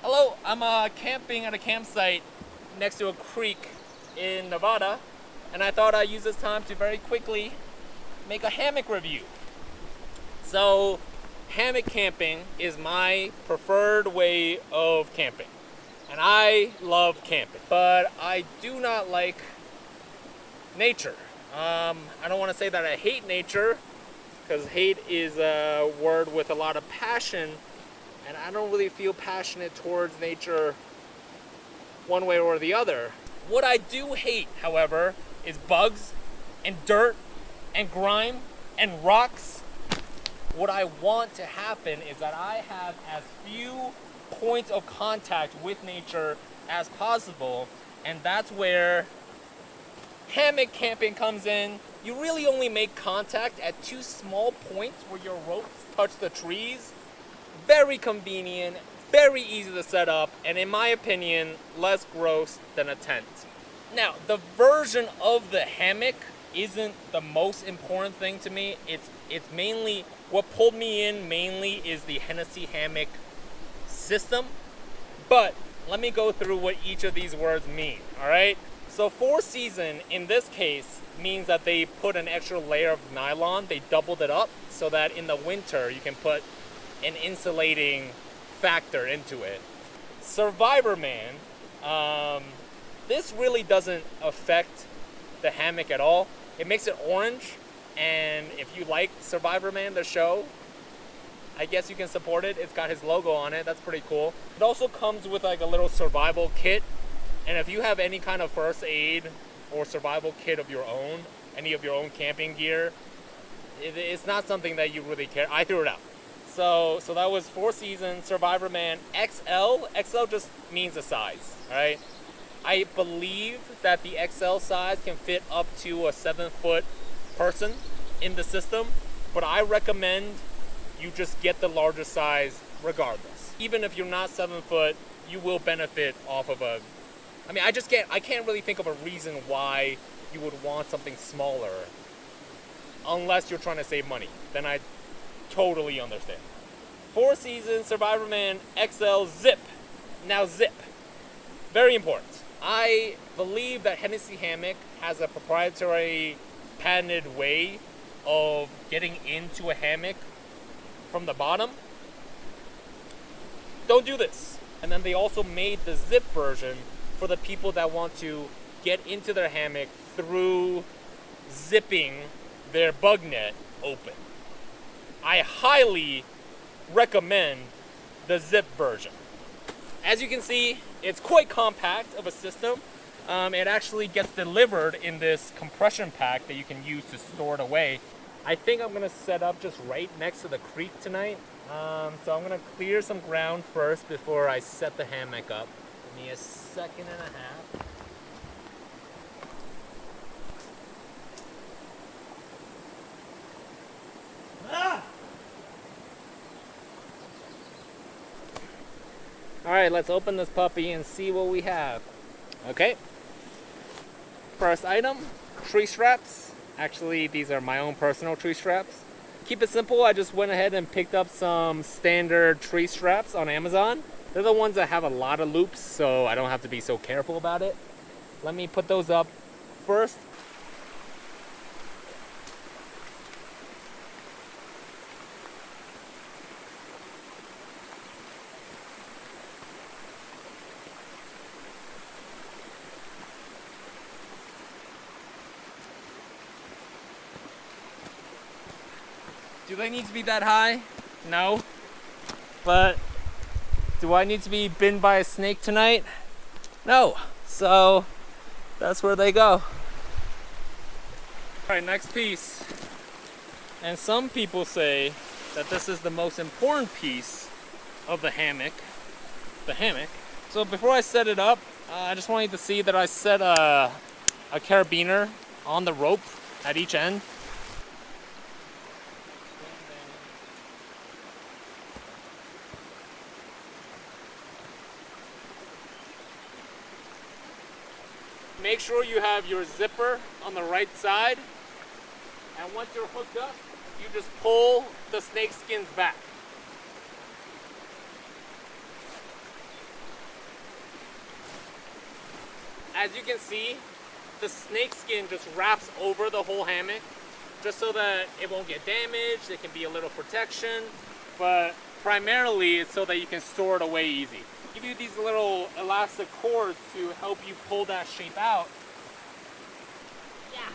Hello, I'm camping at a campsite next to a creek in Nevada, and I thought I'd use this time to very quickly make a hammock review. So, hammock camping is my preferred way of camping, and I love camping, but I do not like nature. I don't want to say that I hate nature, because hate is a word with a lot of passion, and I don't really feel passionate towards nature one way or the other. What I do hate, however, is bugs and dirt and grime and rocks. What I want to happen is that I have as few points of contact with nature as possible, and that's where hammock camping comes in. You really only make contact at two small points where your ropes touch the trees. Very convenient, very easy to set up, and in my opinion, less gross than a tent. Now, the version of the hammock isn't the most important thing to me. It's mainly, what pulled me in mainly is the Hennessy Hammock system. But let me go through what each of these words mean, all right? So 4-season, in this case, means that they put an extra layer of nylon. They doubled it up so that in the winter you can put an insulating factor into it. Survivorman, this really doesn't affect the hammock at all. It makes it orange, and if you like Survivorman, the show, I guess you can support it. It's got his logo on it. That's pretty cool. It also comes with like a little survival kit, and if you have any kind of first aid or survival kit of your own, any of your own camping gear, it's not something that you really care. I threw it out. So that was 4-season Survivorman XL. XL just means the size, all right? I believe that the XL size can fit up to a 7-foot person in the system, but I recommend you just get the larger size regardless. Even if you're not 7 foot, you will benefit off of I can't really think of a reason why you would want something smaller unless you're trying to save money. Then I totally understand. 4-season Survivorman XL Zip. Now zip. Very important. I believe that Hennessy Hammock has a proprietary patented way of getting into a hammock from the bottom. Don't do this. And then they also made the zip version for the people that want to get into their hammock through zipping their bug net open. I highly recommend the zip version. As you can see, it's quite compact of a system. It actually gets delivered in this compression pack that you can use to store it away. I think I'm gonna set up just right next to the creek tonight. So I'm gonna clear some ground first before I set the hammock up. Give me a second and a half. All right, let's open this puppy and see what we have. Okay. First item, tree straps. Actually, these are my own personal tree straps. Keep it simple, I just went ahead and picked up some standard tree straps on Amazon. They're the ones that have a lot of loops, so I don't have to be so careful about it. Let me put those up first. Do they need to be that high? No. But do I need to be bitten by a snake tonight? No. So that's where they go. All right, next piece. And some people say that this is the most important piece of the hammock. So before I set it up, I just wanted to see that I set a carabiner on the rope at each end. Make sure you have your zipper on the right side, and once you're hooked up, you just pull the snake skins back. as you can see, the snake skin just wraps over the whole hammock just so that it won't get damaged. It can be a little protection, but primarily it's so that you can store it away easy. Give you these little elastic cords to help you pull that shape out. Yeah.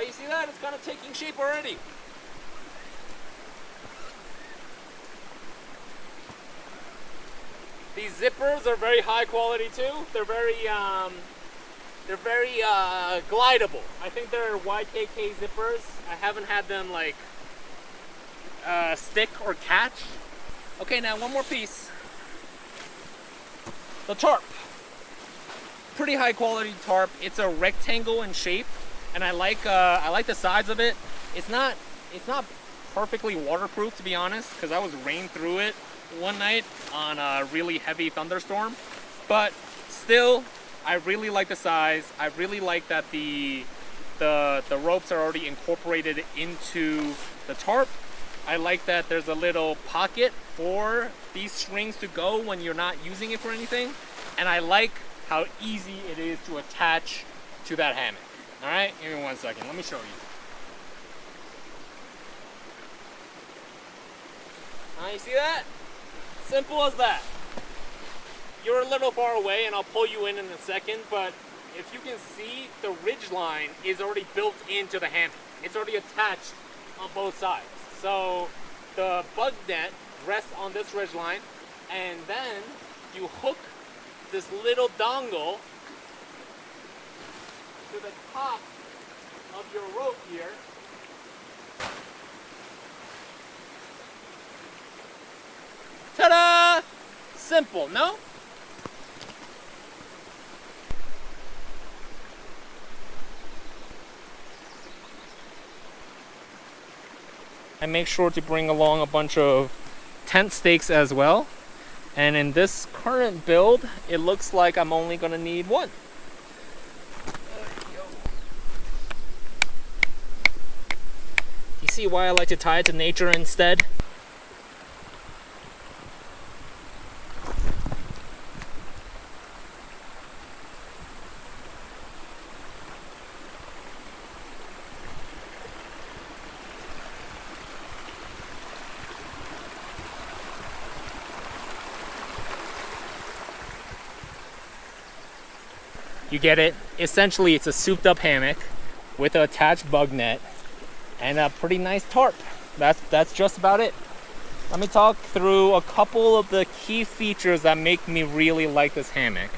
You see that? It's kind of taking shape already. These zippers are very high quality too. They're very glidable. I think they're YKK zippers. I haven't had them like stick or catch. Okay, now one more piece. The tarp. Pretty high quality tarp. It's a rectangle in shape, and I like the size of it. It's not perfectly waterproof, to be honest, because I was rained through it one night on a really heavy thunderstorm. But still, I really like the size. I really like that the ropes are already incorporated into the tarp. I like that there's a little pocket for these strings to go when you're not using it for anything. And I like how easy it is to attach to that hammock. All right, give me 1 second. Let me show you. You see that? Simple as that. You're a little far away and I'll pull you in a second, but if you can see, the ridge line is already built into the hammock. It's already attached on both sides. So the bug net rests on this ridge line, and then you hook this little dongle to the top of your rope here. Ta-da! Simple, no? I make sure to bring along a bunch of tent stakes as well. And in this current build, it looks like I'm only gonna need one. You see why I like to tie it to nature instead? You get it? Essentially, it's a souped up hammock with an attached bug net and a pretty nice tarp. That's just about it. Let me talk through a couple of the key features that make me really like this hammock.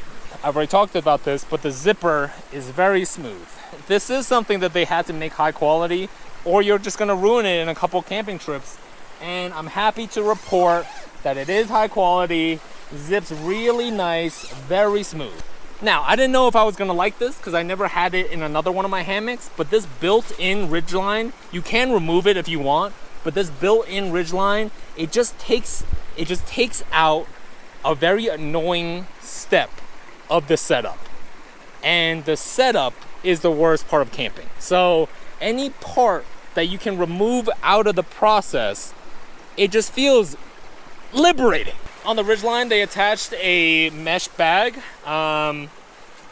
I've already talked about this, but the zipper is very smooth. This is something that they had to make high quality, or you're just gonna ruin it in a couple camping trips. And I'm happy to report that it is high quality, zips really nice, very smooth. Now, I didn't know if I was gonna like this because I never had it in another one of my hammocks, but this built-in ridgeline, you can remove it if you want, but this built-in ridgeline, it just takes out a very annoying step of the setup. And the setup is the worst part of camping. So any part that you can remove out of the process, it just feels liberating. On the ridgeline, they attached a mesh bag. I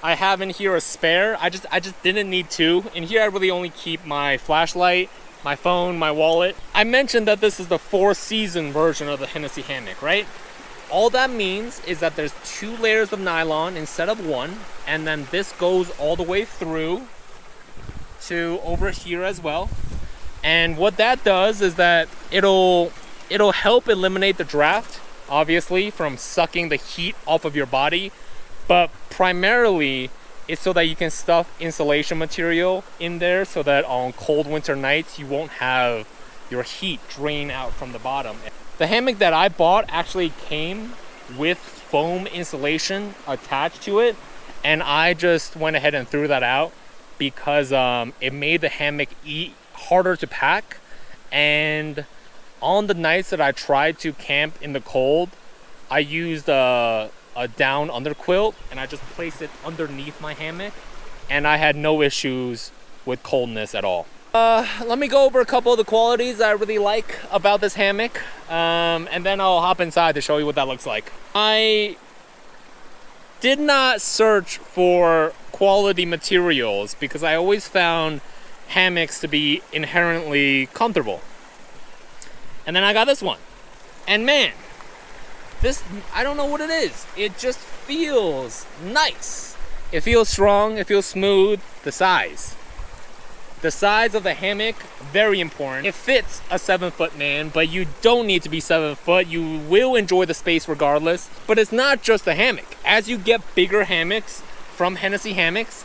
have in here a spare. I just didn't need two. In here, I really only keep my flashlight, my phone, my wallet. I mentioned that this is the 4-season version of the Hennessy Hammock, right? All that means is that there's 2 layers of nylon instead of 1, and then this goes all the way through to over here as well. And what that does is that it'll help eliminate the draft, obviously, from sucking the heat off of your body, but primarily it's so that you can stuff insulation material in there so that on cold winter nights you won't have your heat drain out from the bottom. The hammock that I bought actually came with foam insulation attached to it, and I just went ahead and threw that out because it made the hammock harder to pack. And on the nights that I tried to camp in the cold, I used a down underquilt and I just placed it underneath my hammock, and I had no issues with coldness at all. Let me go over a couple of the qualities I really like about this hammock, and then I'll hop inside to show you what that looks like. My did not search for quality materials because I always found hammocks to be inherently comfortable. And then I got this one. And man, this, I don't know what it is. It just feels nice. It feels strong, it feels smooth. The size. The size of the hammock, very important. It fits a 7-foot man, but you don't need to be 7 foot. You will enjoy the space regardless. But it's not just the hammock. As you get bigger hammocks from Hennessy Hammocks,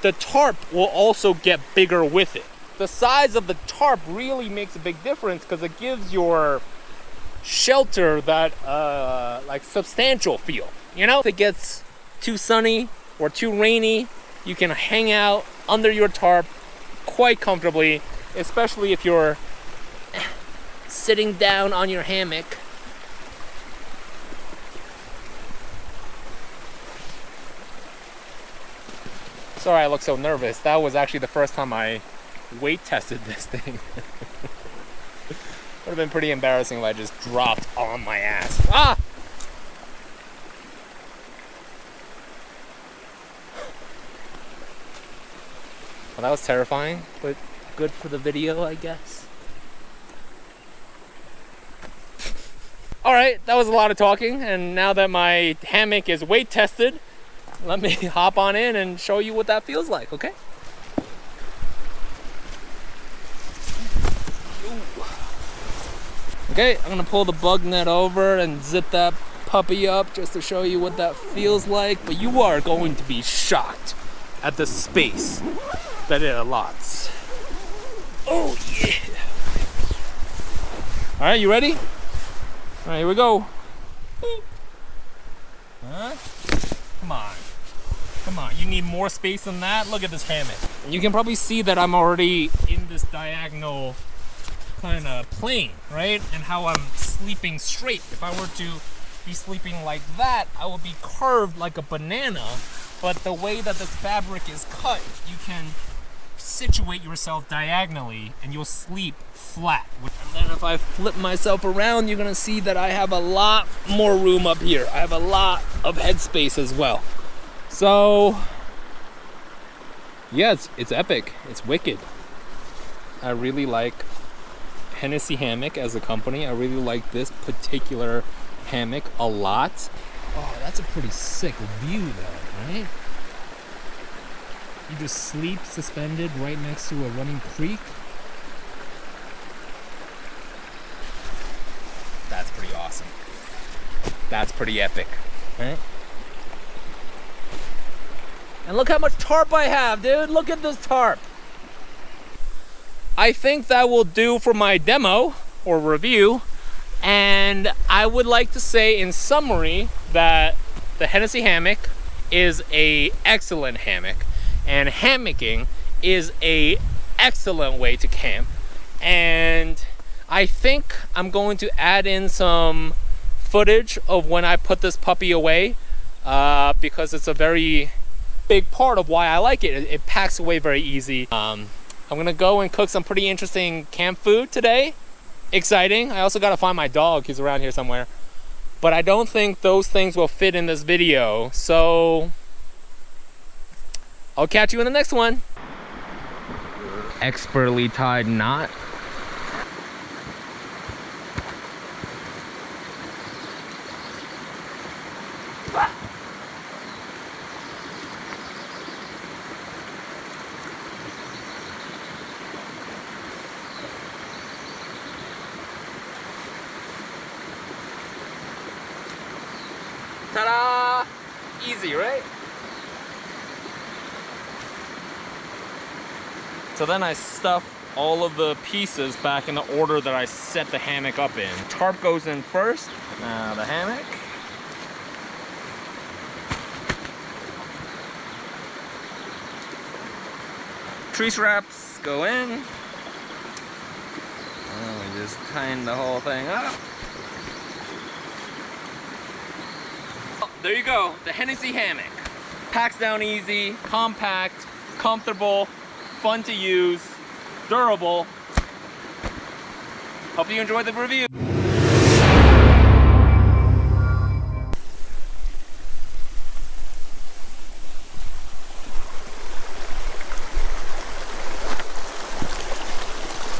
the tarp will also get bigger with it. The size of the tarp really makes a big difference because it gives your shelter that like substantial feel. You know, if it gets too sunny or too rainy, you can hang out under your tarp quite comfortably, especially if you're sitting down on your hammock. Sorry I look so nervous. That was actually the first time I weight tested this thing. Would have been pretty embarrassing if I just dropped on my ass. Ah! Well, that was terrifying, but good for the video, I guess. Alright, that was a lot of talking, and now that my hammock is weight tested, let me hop on in and show you what that feels like, okay? Okay, I'm gonna pull the bug net over and zip that puppy up just to show you what that feels like, but you are going to be shocked at the space that it allots. Oh yeah! Alright, you ready? Alright, here we go. Huh? Come on. Come on, you need more space than that? Look at this hammock. You can probably see that I'm already in this diagonal kind of plane, right? And how I'm sleeping straight. If I were to be sleeping like that, I would be curved like a banana. But the way that this fabric is cut, you can situate yourself diagonally and you'll sleep flat. And then if I flip myself around, you're gonna see that I have a lot more room up here. I have a lot of headspace as well. So, yeah, it's epic. It's wicked. I really like Hennessy Hammock as a company. I really like this particular hammock a lot. Oh, that's a pretty sick view though, right? You just sleep suspended right next to a running creek. That's pretty awesome. That's pretty epic, right? And look how much tarp I have, dude. Look at this tarp. I think that will do for my demo or review. And I would like to say in summary that the Hennessy Hammock is an excellent hammock. And hammocking is an excellent way to camp. And I think I'm going to add in some footage of when I put this puppy away because it's a very big part of why I like it. It packs away very easy. I'm gonna go and cook some pretty interesting camp food today. Exciting. I also gotta find my dog. He's around here somewhere. But I don't think those things will fit in this video. So I'll catch you in the next one. Expertly tied knot. Ta-da! Easy, right? So then I stuff all of the pieces back in the order that I set the hammock up in. Tarp goes in first. Now the hammock. Tree straps go in. And we just tighten the whole thing up. There you go, the Hennessy Hammock. Packs down easy, compact, comfortable, fun to use, durable. Hope you enjoyed the review.